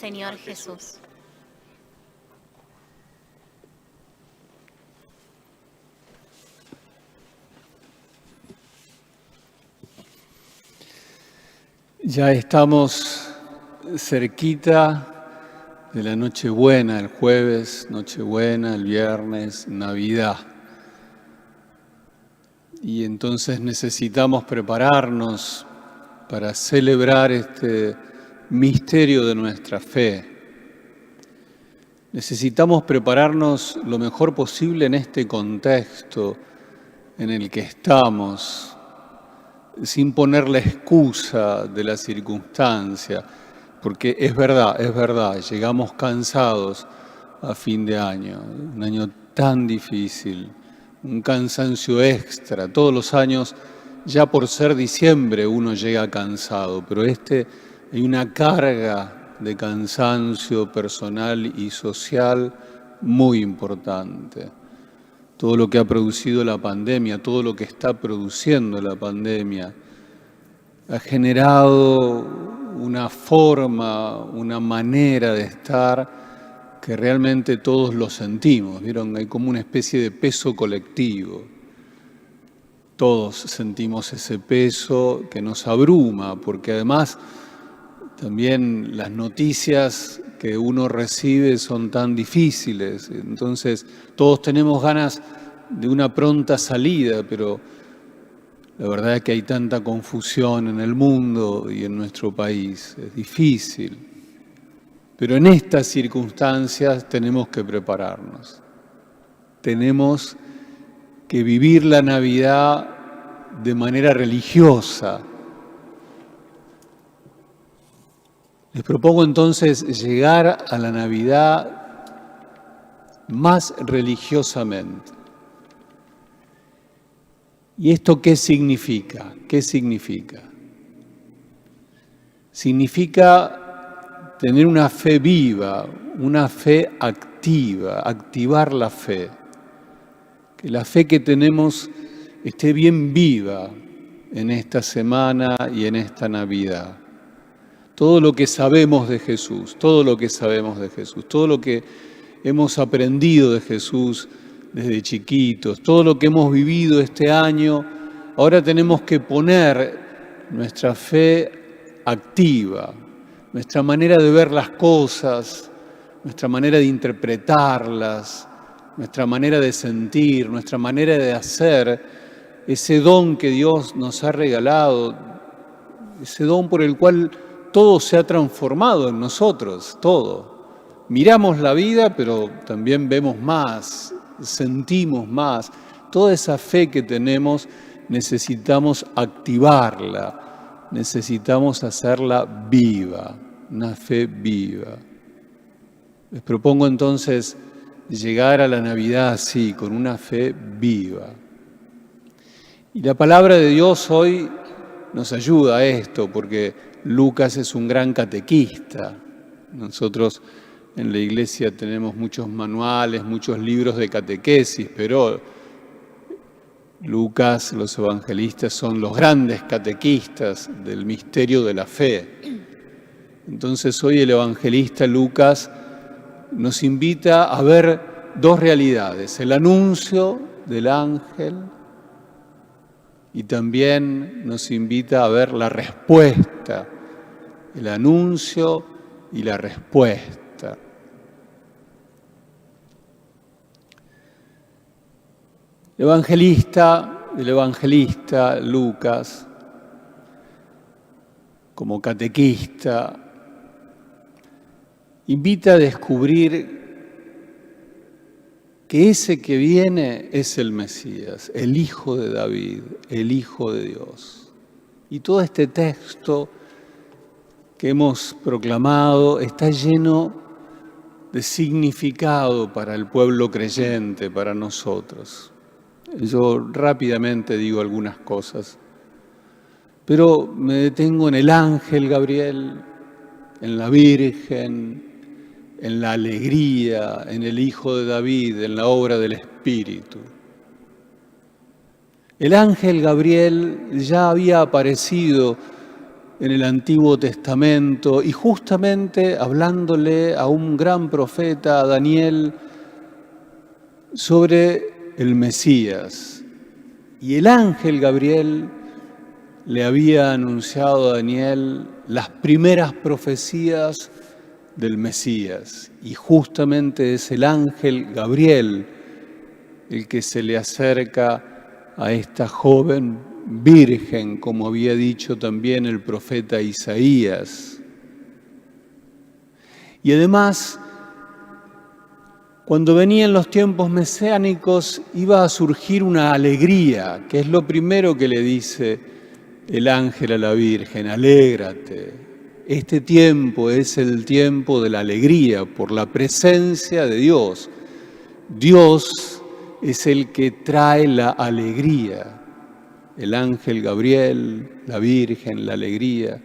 Señor Jesús. Ya estamos cerquita de la Nochebuena, el jueves, Nochebuena, el viernes, Navidad. Y entonces necesitamos prepararnos para celebrar este misterio de nuestra fe. Necesitamos prepararnos lo mejor posible en este contexto en el que estamos, sin poner la excusa de la circunstancia, porque es verdad, llegamos cansados a fin de año, un año tan difícil, un cansancio extra. Todos los años, ya por ser diciembre, uno llega cansado, pero hay una carga de cansancio personal y social muy importante. Todo lo que ha producido la pandemia, todo lo que está produciendo la pandemia, ha generado una forma, una manera de estar que realmente todos lo sentimos. ¿Vieron? Hay como una especie de peso colectivo. Todos sentimos ese peso que nos abruma, porque además también las noticias que uno recibe son tan difíciles. Entonces, todos tenemos ganas de una pronta salida, pero la verdad es que hay tanta confusión en el mundo y en nuestro país. Es difícil. Pero en estas circunstancias tenemos que prepararnos. Tenemos que vivir la Navidad de manera religiosa. Les propongo entonces llegar a la Navidad más religiosamente. ¿Y esto qué significa? ¿Qué significa? Significa tener una fe viva, una fe activa, activar la fe. Que la fe que tenemos esté bien viva en esta semana y en esta Navidad. Todo lo que sabemos de Jesús, todo lo que hemos aprendido de Jesús desde chiquitos, todo lo que hemos vivido este año, ahora tenemos que poner nuestra fe activa, nuestra manera de ver las cosas, nuestra manera de interpretarlas, nuestra manera de sentir, nuestra manera de hacer, ese don que Dios nos ha regalado, ese don por el cual todo se ha transformado en nosotros, todo. Miramos la vida, pero también vemos más, sentimos más. Toda esa fe que tenemos necesitamos activarla, necesitamos hacerla viva, una fe viva. Les propongo entonces llegar a la Navidad así, con una fe viva. Y la palabra de Dios hoy nos ayuda a esto, porque Lucas es un gran catequista. Nosotros en la iglesia tenemos muchos manuales, muchos libros de catequesis, pero Lucas, los evangelistas, son los grandes catequistas del misterio de la fe. Entonces hoy el evangelista Lucas nos invita a ver dos realidades: el anuncio del ángel y también nos invita a ver la respuesta, el anuncio y la respuesta. El evangelista Lucas, como catequista, invita a descubrir que ese que viene es el Mesías, el Hijo de David, el Hijo de Dios. Y todo este texto que hemos proclamado está lleno de significado para el pueblo creyente, para nosotros. Yo rápidamente digo algunas cosas, pero me detengo en el ángel Gabriel, en la Virgen, en la alegría, en el Hijo de David, en la obra del Espíritu. El ángel Gabriel ya había aparecido en el Antiguo Testamento y justamente hablándole a un gran profeta, a Daniel, sobre el Mesías. Y el ángel Gabriel le había anunciado a Daniel las primeras profecías del Mesías. Y justamente es el ángel Gabriel el que se le acerca a esta joven virgen, como había dicho también el profeta Isaías. Y además, cuando venían los tiempos mesiánicos, iba a surgir una alegría, que es lo primero que le dice el ángel a la Virgen: alégrate. Este tiempo es el tiempo de la alegría por la presencia de Dios. Dios es el que trae la alegría. El ángel Gabriel, la Virgen, la alegría.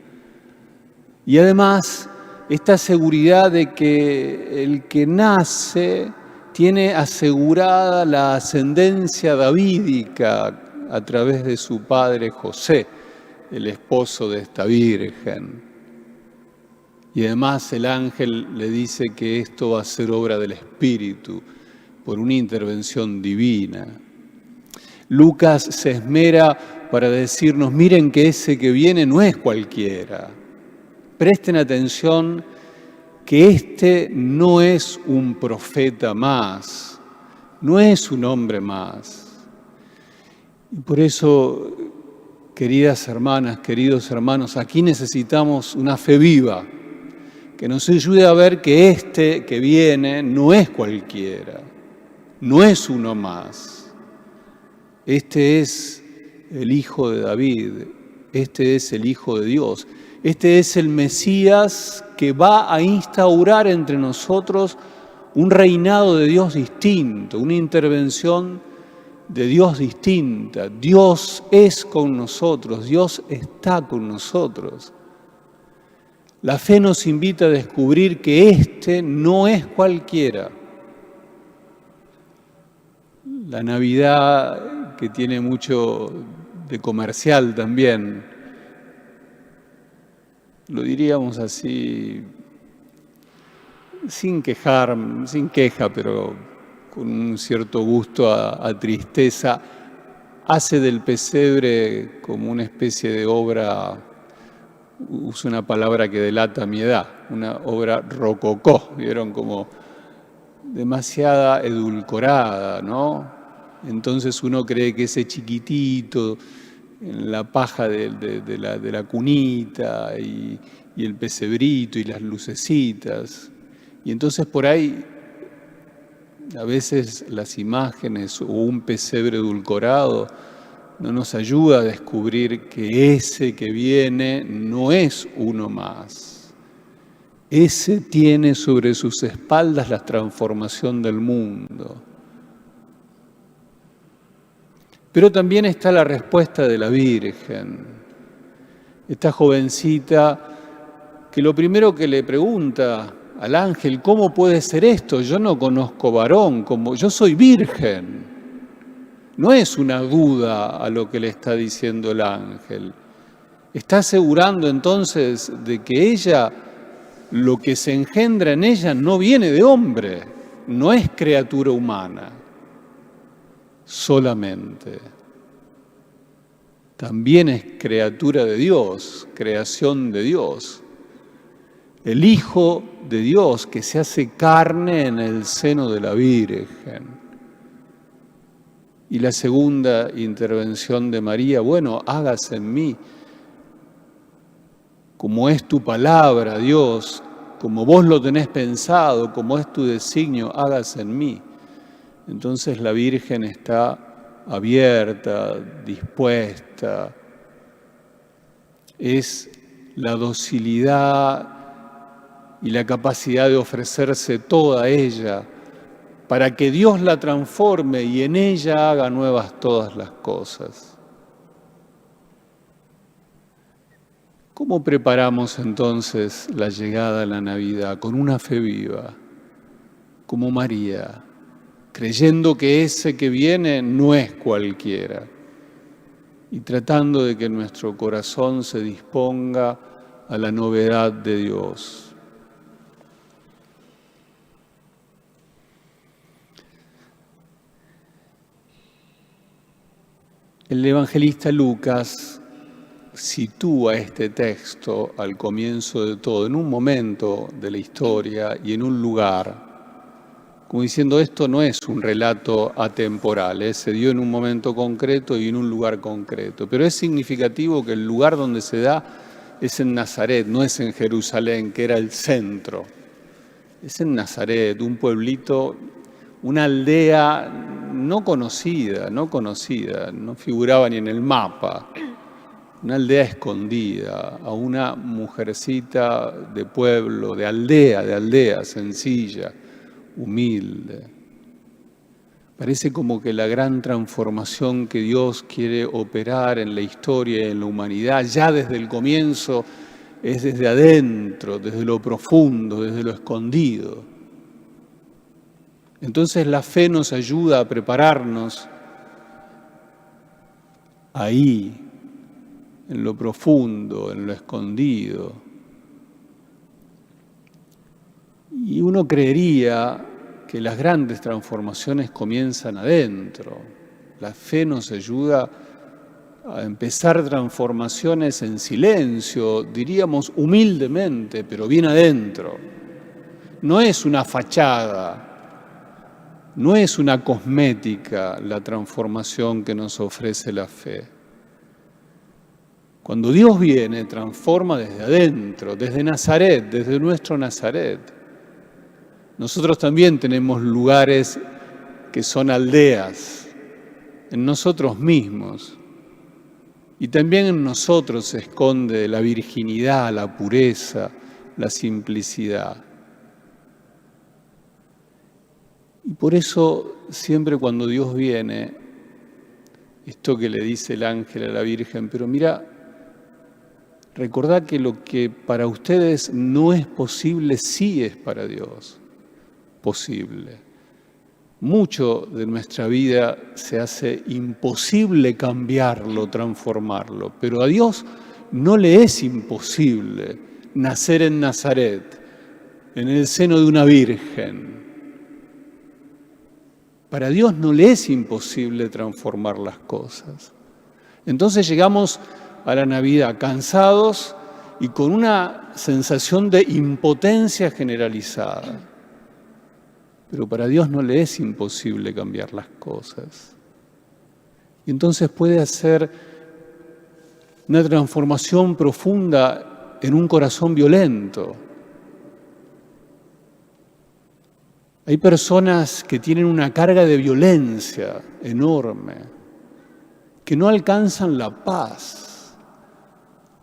Y además, esta seguridad de que el que nace tiene asegurada la ascendencia davídica a través de su padre José, el esposo de esta Virgen. Y además el ángel le dice que esto va a ser obra del Espíritu, por una intervención divina. Lucas se esmera para decirnos: miren que ese que viene no es cualquiera. Presten atención que este no es un profeta más, no es un hombre más. Y por eso, queridas hermanas, queridos hermanos, aquí necesitamos una fe viva que nos ayude a ver que este que viene no es cualquiera, no es uno más. Este es el Hijo de David, este es el Hijo de Dios, este es el Mesías que va a instaurar entre nosotros un reinado de Dios distinto, una intervención de Dios distinta. Dios es con nosotros, Dios está con nosotros. La fe nos invita a descubrir que este no es cualquiera. La Navidad, que tiene mucho de comercial también, lo diríamos así, sin queja, pero con un cierto gusto a tristeza, hace del pesebre como una especie de obra, uso una palabra que delata mi edad, una obra rococó, ¿vieron? Como demasiada edulcorada, ¿no? Entonces uno cree que ese chiquitito, en la paja de la cunita y el pesebrito y las lucecitas. Y entonces por ahí, a veces las imágenes o un pesebre edulcorado no nos ayuda a descubrir que ese que viene no es uno más. Ese tiene sobre sus espaldas la transformación del mundo. Pero también está la respuesta de la Virgen, esta jovencita que lo primero que le pregunta al ángel: ¿cómo puede ser esto? Yo no conozco varón, yo soy virgen. No es una duda a lo que le está diciendo el ángel. Está asegurando entonces de que ella, lo que se engendra en ella no viene de hombre, no es criatura humana solamente. También es criatura de Dios, creación de Dios. El Hijo de Dios que se hace carne en el seno de la Virgen. Y la segunda intervención de María: bueno, hágase en mí, como es tu palabra, Dios, como vos lo tenés pensado, como es tu designio, hágase en mí. Entonces la Virgen está abierta, dispuesta. Es la docilidad y la capacidad de ofrecerse toda ella para que Dios la transforme y en ella haga nuevas todas las cosas. ¿Cómo preparamos entonces la llegada a la Navidad? Con una fe viva, como María, creyendo que ese que viene no es cualquiera, y tratando de que nuestro corazón se disponga a la novedad de Dios. El evangelista Lucas sitúa este texto al comienzo de todo, en un momento de la historia y en un lugar, como diciendo, esto no es un relato atemporal, se dio en un momento concreto y en un lugar concreto, pero es significativo que el lugar donde se da es en Nazaret, no es en Jerusalén, que era el centro, es en Nazaret, un pueblito, una aldea no conocida, no figuraba ni en el mapa, una aldea escondida, a una mujercita de pueblo, de aldea sencilla, humilde. Parece como que la gran transformación que Dios quiere operar en la historia y en la humanidad, ya desde el comienzo, es desde adentro, desde lo profundo, desde lo escondido. Entonces la fe nos ayuda a prepararnos ahí, en lo profundo, en lo escondido. Y uno creería que las grandes transformaciones comienzan adentro. La fe nos ayuda a empezar transformaciones en silencio, diríamos humildemente, pero bien adentro. No es una fachada, no es una cosmética la transformación que nos ofrece la fe. Cuando Dios viene, transforma desde adentro, desde Nazaret, desde nuestro Nazaret. Nosotros también tenemos lugares que son aldeas, en nosotros mismos. Y también en nosotros se esconde la virginidad, la pureza, la simplicidad. Y por eso, siempre cuando Dios viene, esto que le dice el ángel a la Virgen, pero mira, recordad que lo que para ustedes no es posible, sí es para Dios posible. Mucho de nuestra vida se hace imposible cambiarlo, transformarlo, pero a Dios no le es imposible nacer en Nazaret, en el seno de una virgen. Para Dios no le es imposible transformar las cosas. Entonces llegamos a la Navidad cansados y con una sensación de impotencia generalizada. Pero para Dios no le es imposible cambiar las cosas. Y entonces puede hacer una transformación profunda en un corazón violento. Hay personas que tienen una carga de violencia enorme, que no alcanzan la paz,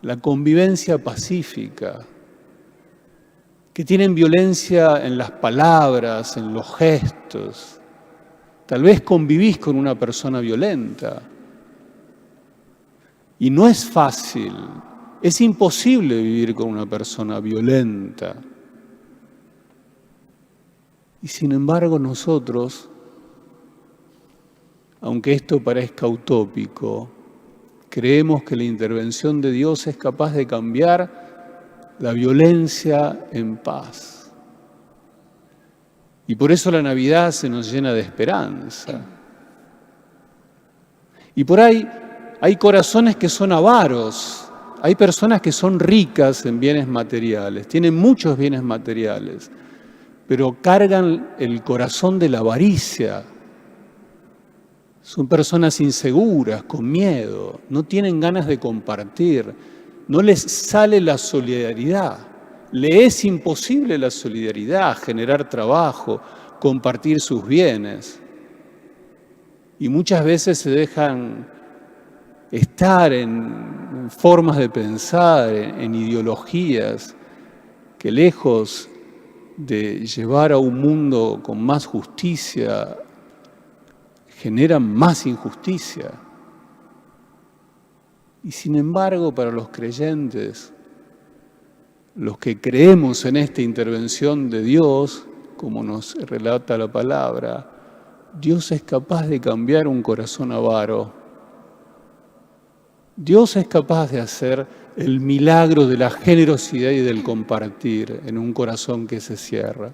la convivencia pacífica, que tienen violencia en las palabras, en los gestos. Tal vez convivís con una persona violenta. Y no es fácil, es imposible vivir con una persona violenta. Y sin embargo nosotros, aunque esto parezca utópico, creemos que la intervención de Dios es capaz de cambiar la violencia en paz. Y por eso la Navidad se nos llena de esperanza. Y por ahí hay corazones que son avaros, hay personas que son ricas en bienes materiales, tienen muchos bienes materiales, pero cargan el corazón de la avaricia. Son personas inseguras, con miedo, no tienen ganas de compartir, no les sale la solidaridad. Le es imposible la solidaridad, generar trabajo, compartir sus bienes. Y muchas veces se dejan estar en formas de pensar, en ideologías que lejos de llevar a un mundo con más justicia, generan más injusticia. Y sin embargo, para los creyentes, los que creemos en esta intervención de Dios, como nos relata la palabra, Dios es capaz de cambiar un corazón avaro Dios es capaz de hacer el milagro de la generosidad y del compartir en un corazón que se cierra.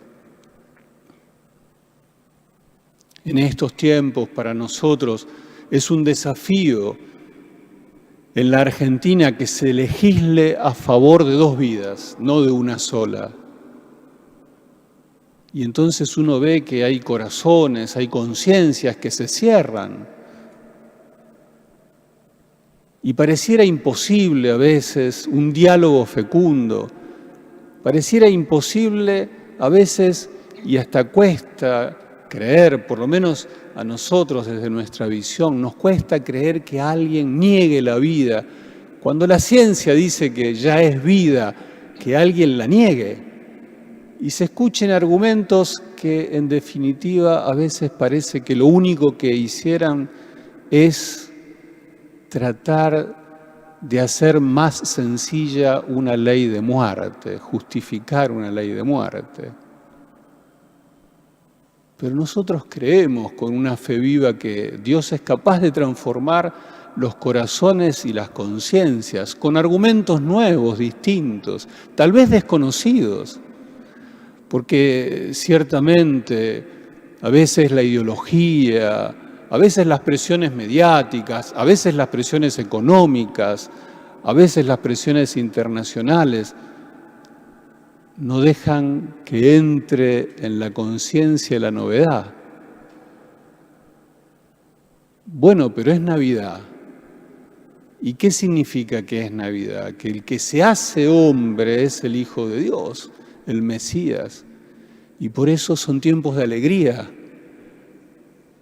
En estos tiempos, para nosotros, es un desafío en la Argentina que se legisle a favor de dos vidas, no de una sola. Y entonces uno ve que hay corazones, hay conciencias que se cierran. Y pareciera imposible a veces un diálogo fecundo, pareciera imposible a veces, y hasta cuesta creer, por lo menos a nosotros desde nuestra visión, nos cuesta creer que alguien niegue la vida, cuando la ciencia dice que ya es vida, que alguien la niegue. Y se escuchen argumentos que en definitiva a veces parece que lo único que hicieran es tratar de hacer más sencilla una ley de muerte, justificar una ley de muerte. Pero nosotros creemos con una fe viva que Dios es capaz de transformar los corazones y las conciencias con argumentos nuevos, distintos, tal vez desconocidos, porque ciertamente a veces la ideología, a veces las presiones mediáticas, a veces las presiones económicas, a veces las presiones internacionales no dejan que entre en la conciencia la novedad. Bueno, pero es Navidad. ¿Y qué significa que es Navidad? Que el que se hace hombre es el Hijo de Dios, el Mesías. Y por eso son tiempos de alegría.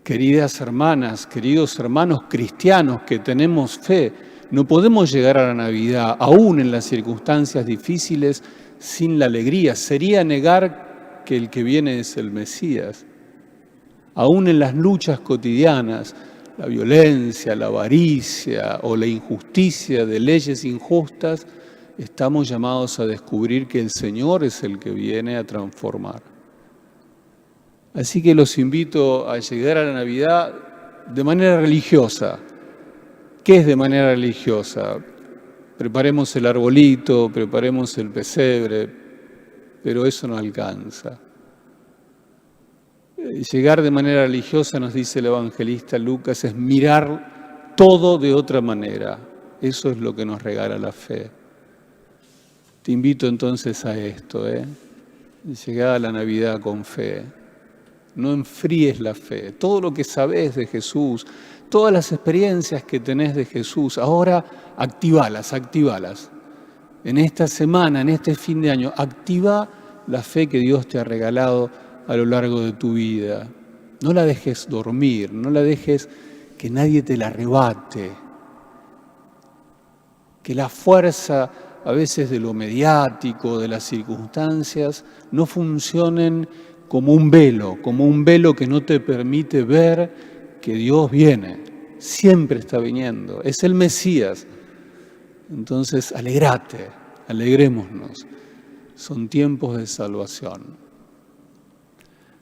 Queridas hermanas, queridos hermanos cristianos que tenemos fe, no podemos llegar a la Navidad, aún en las circunstancias difíciles, sin la alegría. Sería negar que el que viene es el Mesías. Aún en las luchas cotidianas, la violencia, la avaricia o la injusticia de leyes injustas, estamos llamados a descubrir que el Señor es el que viene a transformar. Así que los invito a llegar a la Navidad de manera religiosa. ¿Qué es de manera religiosa? Preparemos el arbolito, preparemos el pesebre, pero eso no alcanza. Llegar de manera religiosa, nos dice el evangelista Lucas, es mirar todo de otra manera. Eso es lo que nos regala la fe. Te invito entonces a esto, llegar a la Navidad con fe. No enfríes la fe. Todo lo que sabés de Jesús, todas las experiencias que tenés de Jesús, ahora activalas. En esta semana, en este fin de año, activa la fe que Dios te ha regalado a lo largo de tu vida. No la dejes dormir, no la dejes que nadie te la arrebate. Que la fuerza a veces de lo mediático, de las circunstancias, no funcionen como un velo que no te permite ver que Dios viene, siempre está viniendo, es el Mesías. Entonces, alegrate, alegrémonos, son tiempos de salvación.